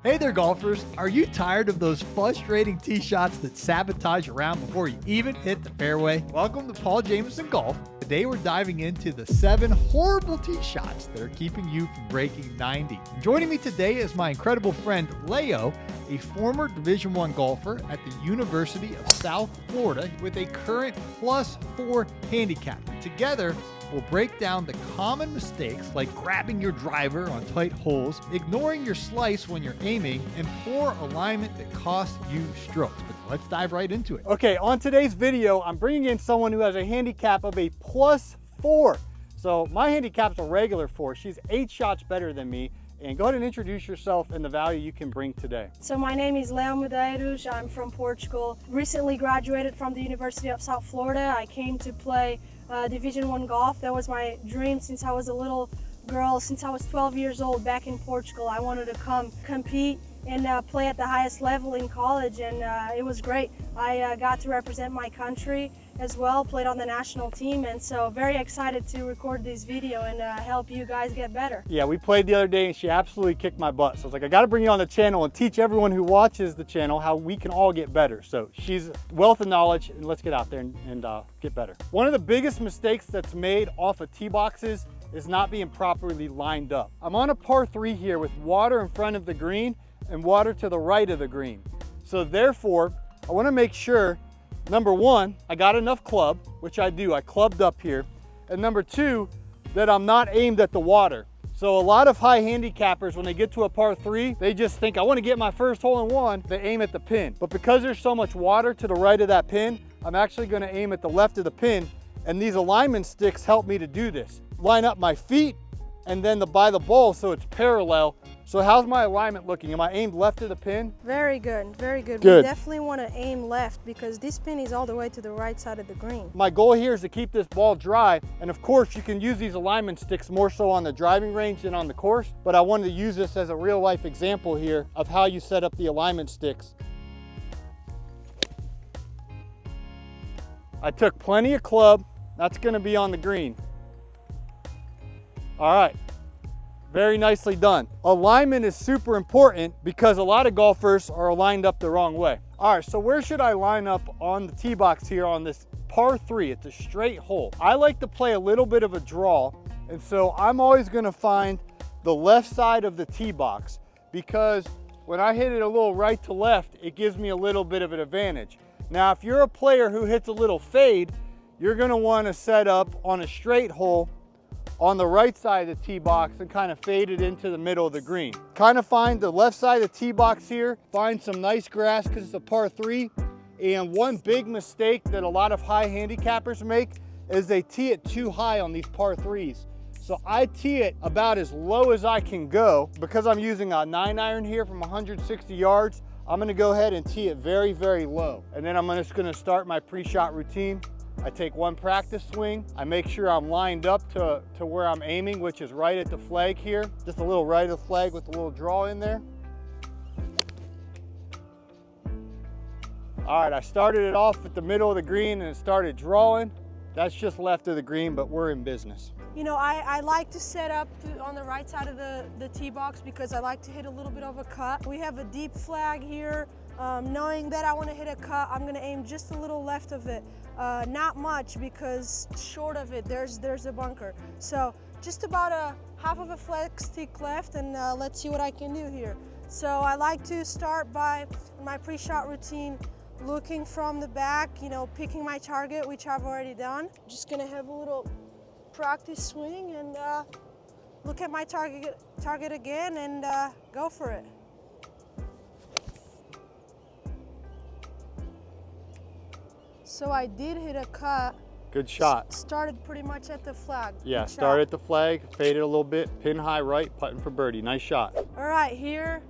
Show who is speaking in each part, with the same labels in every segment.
Speaker 1: Hey there, golfers. Are you tired of those frustrating tee shots that sabotage your round before you even hit the fairway? Welcome to Paul Jameson Golf. Today we're diving into the 7 horrible tee shots that are keeping you from breaking 90. And joining me today is my incredible friend Leo, a former Division I golfer at the University of South Florida with a current +4 handicap. Together, we'll break down the common mistakes like grabbing your driver on tight holes, ignoring your slice when you're aiming, and poor alignment that costs you strokes. But let's dive right into it.
Speaker 2: Okay, on today's video, I'm bringing in someone who has a handicap of a +4. So my handicap's a regular 4. She's 8 shots better than me. And go ahead and introduce yourself and the value you can bring today.
Speaker 3: So my name is Leo Medeiros. I'm from Portugal. Recently graduated from the University of South Florida. I came to play Division I golf. That was my dream since I was a little girl. Since I was 12 years old back in Portugal, I wanted to come compete and play at the highest level in college, and it was great. I got to represent my country as well, played on the national team, and so very excited to record this video and help you guys get better.
Speaker 2: Yeah, we played the other day and she absolutely kicked my butt. So I was like, I gotta bring you on the channel and teach everyone who watches the channel how we can all get better. So she's a wealth of knowledge, and let's get out there and get better. One of the biggest mistakes that's made off of tee boxes is not being properly lined up. I'm on a par 3 here with water in front of the green and water to the right of the green. So therefore, I wanna make sure, number 1, I got enough club, which I do, I clubbed up here. And number 2, that I'm not aimed at the water. So a lot of high handicappers, when they get to a par 3, they just think, I wanna get my first hole in one, they aim at the pin. But because there's so much water to the right of that pin, I'm actually gonna aim at the left of the pin, and these alignment sticks help me to do this. Line up my feet, and then by the ball so it's parallel. So how's my alignment looking? Am I aimed left of the pin?
Speaker 3: Very good, very good.
Speaker 2: Good.
Speaker 3: We definitely want to aim left because this pin is all the way to the right side of the green.
Speaker 2: My goal here is to keep this ball dry, and of course you can use these alignment sticks more so on the driving range than on the course, but I wanted to use this as a real life example here of how you set up the alignment sticks. I took plenty of club. That's going to be on the green. All right. Very nicely done. Alignment is super important because a lot of golfers are lined up the wrong way. All right, so where should I line up on the tee box here on this par 3? It's a straight hole. I like to play a little bit of a draw, and so I'm always gonna find the left side of the tee box because when I hit it a little right to left, it gives me a little bit of an advantage. Now, if you're a player who hits a little fade, you're gonna wanna set up on a straight hole on the right side of the tee box and kind of fade it into the middle of the green. Kind of find the left side of the tee box here, find some nice grass because it's a par 3. And one big mistake that a lot of high handicappers make is they tee it too high on these par 3s. So I tee it about as low as I can go. Because I'm using a 9-iron here from 160 yards, I'm gonna go ahead and tee it very, very low. And then I'm just gonna start my pre-shot routine. I take one practice swing. I make sure I'm lined up to where I'm aiming, which is right at the flag here. Just a little right of the flag with a little draw in there. All right, I started it off at the middle of the green and it started drawing. That's just left of the green, but we're in business.
Speaker 3: You know, I like to set up on the right side of the tee box because I like to hit a little bit of a cut. We have a deep flag here. Knowing that I want to hit a cut, I'm going to aim just a little left of it. Not much because short of it, there's a bunker. So just about a half of a flag stick left, and let's see what I can do here. So I like to start by my pre-shot routine, looking from the back, you know, picking my target, which I've already done. Just going to have a little practice swing and look at my target again and go for it. So I did hit a cut.
Speaker 2: Good shot.
Speaker 3: Started pretty much at the flag.
Speaker 2: Yeah, start at the flag, faded a little bit, pin high right, putting for birdie. Nice shot.
Speaker 3: All right, here,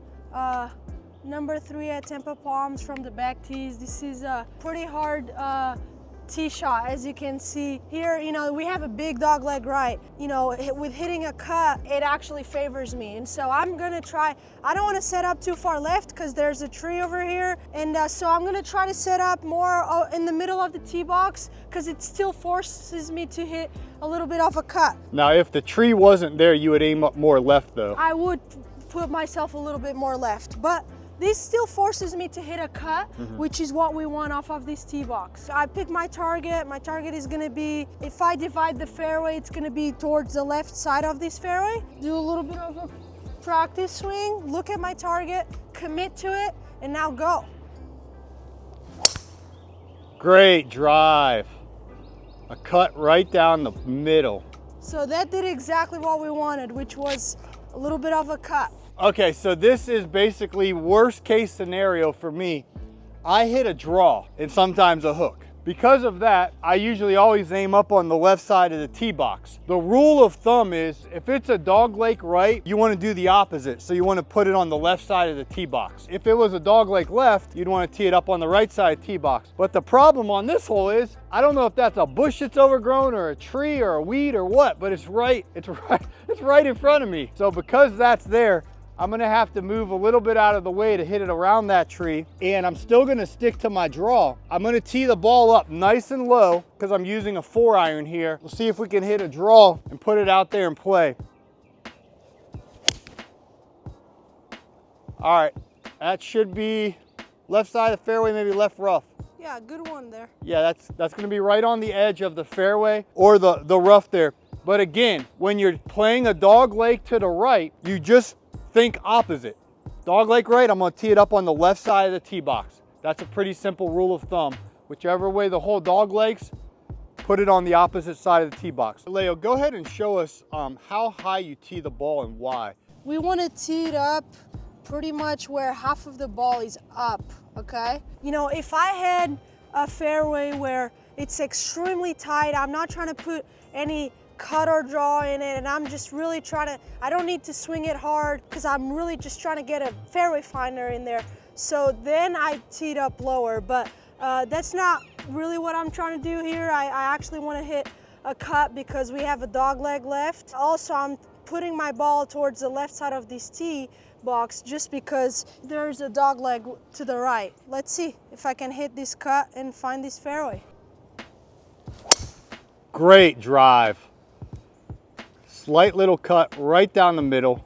Speaker 3: number 3 at Tampa Palms from the back tees. This is a pretty hard tee shot, as you can see here. You know, we have a big dog leg right. You know, with hitting a cut, it actually favors me. And so I'm gonna try, I don't wanna set up too far left because there's a tree over here. And so I'm gonna try to set up more in the middle of the tee box because it still forces me to hit a little bit off a cut.
Speaker 2: Now, if the tree wasn't there, you would aim up more left though.
Speaker 3: I would put myself a little bit more left. But this still forces me to hit a cut, which is what we want off of this tee box. I pick my target. My target is gonna be, if I divide the fairway, it's gonna be towards the left side of this fairway. Do a little bit of a practice swing, look at my target, commit to it, and now go.
Speaker 2: Great drive. A cut right down the middle.
Speaker 3: So that did exactly what we wanted, which was a little bit of a cut.
Speaker 2: Okay, so this is basically worst case scenario for me. I hit a draw and sometimes a hook. Because of that, I usually always aim up on the left side of the tee box. The rule of thumb is if it's a dogleg right, you want to do the opposite. So you want to put it on the left side of the tee box. If it was a dogleg left, you'd want to tee it up on the right side of the tee box. But the problem on this hole is, I don't know if that's a bush that's overgrown or a tree or a weed or what, but it's right in front of me. So because that's there, I'm gonna have to move a little bit out of the way to hit it around that tree, and I'm still gonna stick to my draw. I'm gonna tee the ball up nice and low because I'm using a 4-iron here. We'll see if we can hit a draw and put it out there and play. All right, that should be left side of the fairway, maybe left rough.
Speaker 3: Yeah, good one there.
Speaker 2: Yeah, that's gonna be right on the edge of the fairway or the rough there. But again, when you're playing a dog leg to the right, you just think opposite. Dog leg right, I'm gonna tee it up on the left side of the tee box. That's a pretty simple rule of thumb. Whichever way the whole dog legs, put it on the opposite side of the tee box. Leo, go ahead and show us how high you tee the ball and why.
Speaker 3: We want to tee it up pretty much where half of the ball is up, okay? You know, if I had a fairway where it's extremely tight, I'm not trying to put any cut or draw in it, and I'm just really trying to, I don't need to swing it hard because I'm really just trying to get a fairway finder in there. So then I teed up lower, but that's not really what I'm trying to do here. I actually want to hit a cut because we have a dog leg left. Also, I'm putting my ball towards the left side of this tee box just because there's a dog leg to the right. Let's see if I can hit this cut and find this fairway.
Speaker 2: Great drive. Slight little cut right down the middle.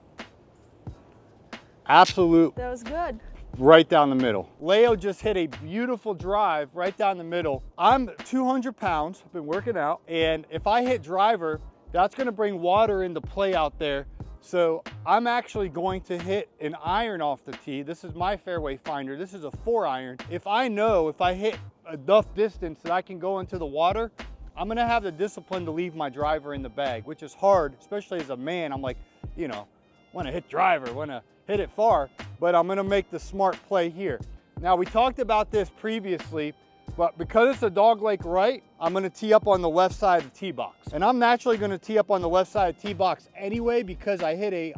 Speaker 2: Absolute.
Speaker 3: That was good.
Speaker 2: Right down the middle. Leo just hit a beautiful drive right down the middle. I'm 200 pounds, I've been working out, and if I hit driver, that's gonna bring water into play out there. So I'm actually going to hit an iron off the tee. This is my fairway finder. This is a 4-iron. If I know if I hit enough distance that I can go into the water, I'm gonna have the discipline to leave my driver in the bag, which is hard, especially as a man. I'm like, you know, wanna hit driver, wanna hit it far, but I'm gonna make the smart play here. Now, we talked about this previously, but because it's a dog leg right, I'm gonna tee up on the left side of the tee box. And I'm naturally gonna tee up on the left side of the tee box anyway because I hit a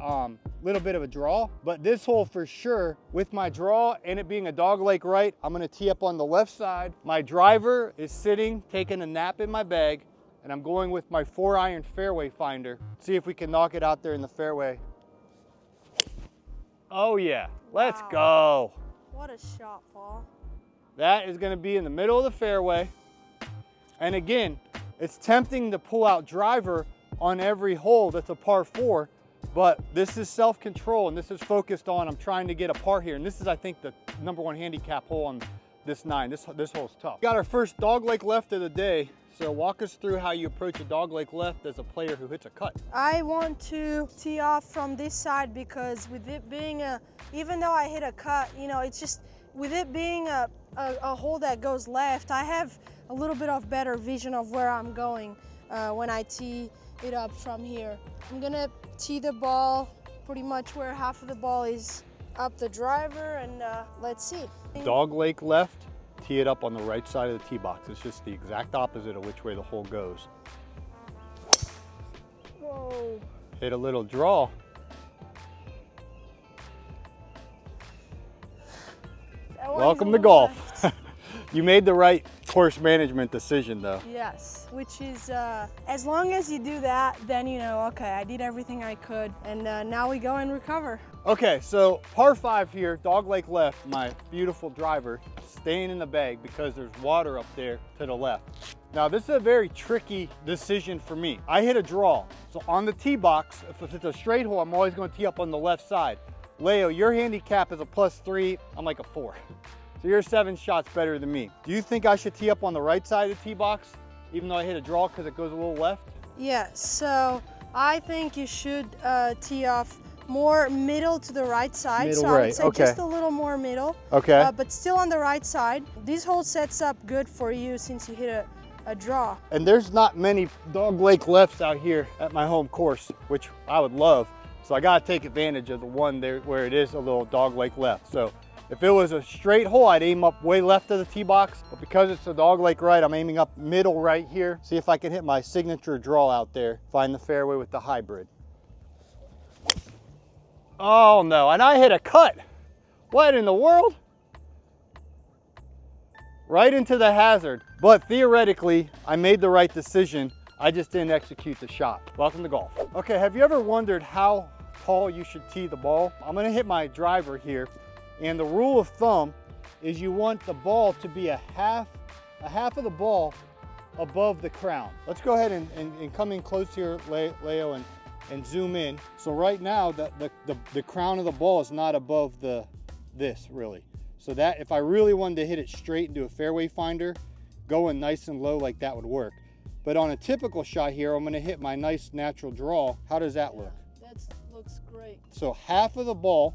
Speaker 2: little bit of a draw. But this hole for sure, with my draw and it being a dog leg right, I'm gonna tee up on the left side. My driver is sitting, taking a nap in my bag, and I'm going with my 4-iron fairway finder. See if we can knock it out there in the fairway. Oh yeah, let's go.
Speaker 3: What a shot, Paul.
Speaker 2: That is gonna be in the middle of the fairway. And again, it's tempting to pull out driver on every hole that's a par 4, but this is self-control and this is focused on, I'm trying to get a par here. And this is, I think, the #1 handicap hole on this 9. This hole's tough. Got our first dog leg left of the day. So walk us through how you approach a dog leg left as a player who hits a cut.
Speaker 3: I want to tee off from this side because with it being even though I hit a cut, you know, it's just, with it being a hole that goes left, I have a little bit of better vision of where I'm going when I tee it up from here. I'm gonna tee the ball pretty much where half of the ball is up the driver, and let's see.
Speaker 2: Dog leg left, tee it up on the right side of the tee box. It's just the exact opposite of which way the hole goes.
Speaker 3: Whoa.
Speaker 2: Hit a little draw. Welcome to golf. You made the right course management decision though.
Speaker 3: Yes, which is, as long as you do that, then you know, okay, I did everything I could, and now we go and recover.
Speaker 2: Okay, so par 5 here, dog leg left, my beautiful driver, staying in the bag because there's water up there to the left. Now this is a very tricky decision for me. I hit a draw, so on the tee box, if it's a straight hole, I'm always going to tee up on the left side. Leo, your handicap is a +3. I'm like a 4. So you're 7 shots better than me. Do you think I should tee up on the right side of the tee box, even though I hit a draw because it goes a little left?
Speaker 3: Yeah, so I think you should tee off more middle to the right side.
Speaker 2: Middle
Speaker 3: so I
Speaker 2: right,
Speaker 3: would say
Speaker 2: okay.
Speaker 3: just a little more middle.
Speaker 2: Okay.
Speaker 3: But still on the right side. This hole sets up good for you since you hit a draw.
Speaker 2: And there's not many dog lake lefts out here at my home course, which I would love. So I gotta take advantage of the one there where it is a little dog lake left. So if it was a straight hole, I'd aim up way left of the tee box, but because it's a dog lake right, I'm aiming up middle right here. See if I can hit my signature draw out there, find the fairway with the hybrid. Oh no, and I hit a cut. What in the world? Right into the hazard, but theoretically, I made the right decision. I just didn't execute the shot. Welcome to golf. Okay, have you ever wondered how tall you should tee the ball? I'm gonna hit my driver here, and the rule of thumb is you want the ball to be a half of the ball above the crown. Let's go ahead and come in close here, Leo, and zoom in. So right now, the crown of the ball is not above this really. So that if I really wanted to hit it straight and do a fairway finder, going nice and low like that would work. But on a typical shot here, I'm gonna hit my nice natural draw. How does that look?
Speaker 3: That looks great.
Speaker 2: So half of the ball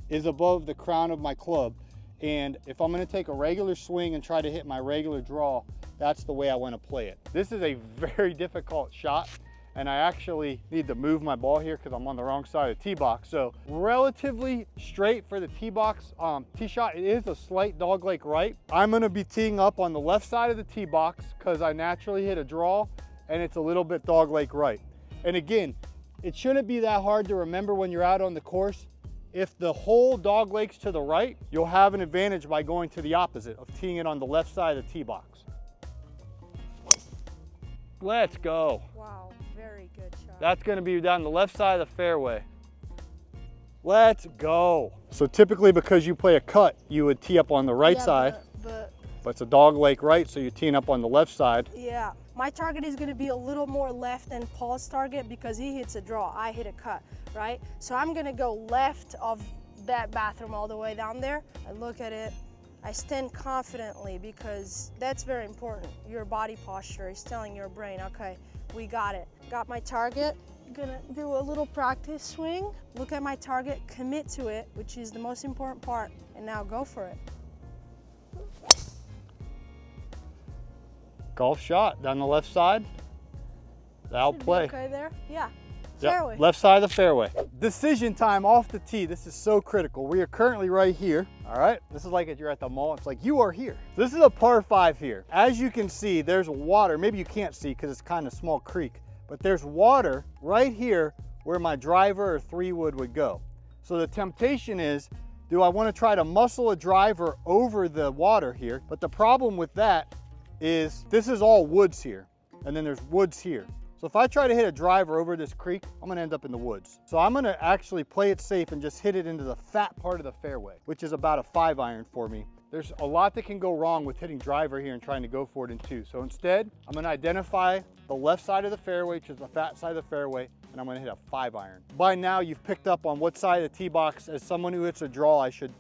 Speaker 2: is above the crown of my club. And if I'm gonna take a regular swing and try to hit my regular draw, that's the way I wanna play it. This is a very difficult shot, and I actually need to move my ball here because I'm on the wrong side of the tee box. So relatively straight for the tee box, tee shot. It is a slight dog leg right. I'm gonna be teeing up on the left side of the tee box because I naturally hit a draw and it's a little bit dog leg right. And again, it shouldn't be that hard to remember when you're out on the course. If the whole dog leg's to the right, you'll have an advantage by going to the opposite of teeing it on the left side of the tee box. Let's go.
Speaker 3: Wow, very good shot.
Speaker 2: That's gonna be down the left side of the fairway. Let's go. So typically because you play a cut, you would tee up on the right side, but it's a dog leg right, so you're teeing up on the left side.
Speaker 3: Yeah, my target is gonna be a little more left than Paul's target because he hits a draw, I hit a cut, right? So I'm gonna go left of that bathroom all the way down there. I look at it, I stand confidently because that's very important. Your body posture is telling your brain, okay, we got it. Got my target, gonna do a little practice swing, look at my target, commit to it, which is the most important part, and now go for it.
Speaker 2: Golf shot down the left side. That'll play.
Speaker 3: Okay there, yeah.
Speaker 2: Yep,
Speaker 3: Fairway.
Speaker 2: left side of the fairway. Decision time off the tee. This is so critical. We are currently right here. All right, this is like if you're at the mall. It's like you are here. This is a par 5 here. As you can see, there's water. Maybe you can't see because it's kind of small creek, but there's water right here where my driver or 3-wood would go. So the temptation is, do I want to try to muscle a driver over the water here? But the problem with that is this is all woods here, and then there's woods here. So if I try to hit a driver over this creek, I'm gonna end up in the woods. So I'm gonna actually play it safe and just hit it into the fat part of the fairway, which is about a 5-iron for me. There's a lot that can go wrong with hitting driver here and trying to go for it in 2. So instead, I'm gonna identify the left side of the fairway, which is the fat side of the fairway, and I'm gonna hit a 5-iron. By now, you've picked up on what side of the tee box, as someone who hits a draw, I should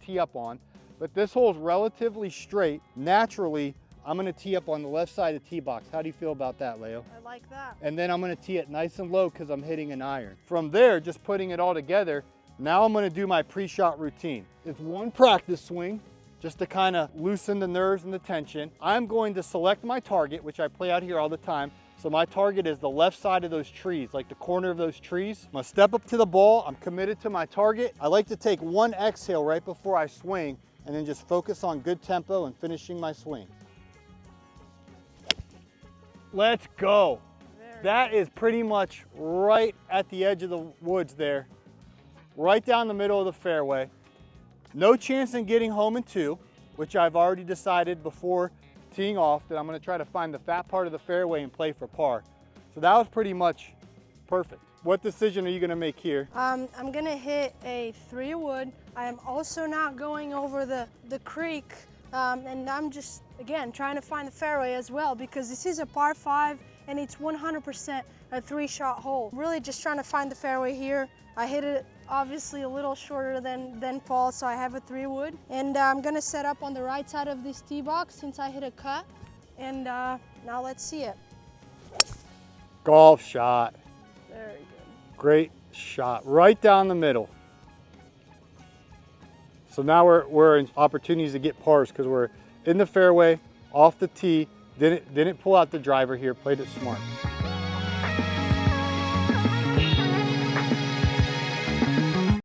Speaker 2: tee up on. But this hole's relatively straight. Naturally, I'm gonna tee up on the left side of the tee box. How do you feel about that, Leo?
Speaker 3: I like that.
Speaker 2: And then I'm gonna tee it nice and low because I'm hitting an iron. From there, just putting it all together, now I'm gonna do my pre-shot routine. It's one practice swing, just to kind of loosen the nerves and the tension. I'm going to select my target, which I play out here all the time. So my target is the left side of those trees, like the corner of those trees. I'm gonna step up to the ball. I'm committed to my target. I like to take one exhale right before I swing and then just focus on good tempo and finishing my swing. Let's go. That is pretty much right at the edge of the woods there, right down the middle of the fairway. No chance in getting home in 2, which I've already decided before teeing off that I'm gonna try to find the fat part of the fairway and play for par. So that was pretty much perfect. What decision are you gonna make here?
Speaker 3: I'm gonna hit a 3-wood. I am also not going over the creek. And I'm just, again, trying to find the fairway as well because this is a par 5 and it's 100% a 3-shot hole. Really just trying to find the fairway here. I hit it obviously a little shorter than Paul, so I have a 3-wood. And I'm gonna set up on the right side of this tee box since I hit a cut. And now let's see it.
Speaker 2: Golf shot.
Speaker 3: Very good.
Speaker 2: Great shot, right down the middle. So now we're in opportunities to get pars because we're in the fairway, off the tee, didn't pull out the driver here, played it smart.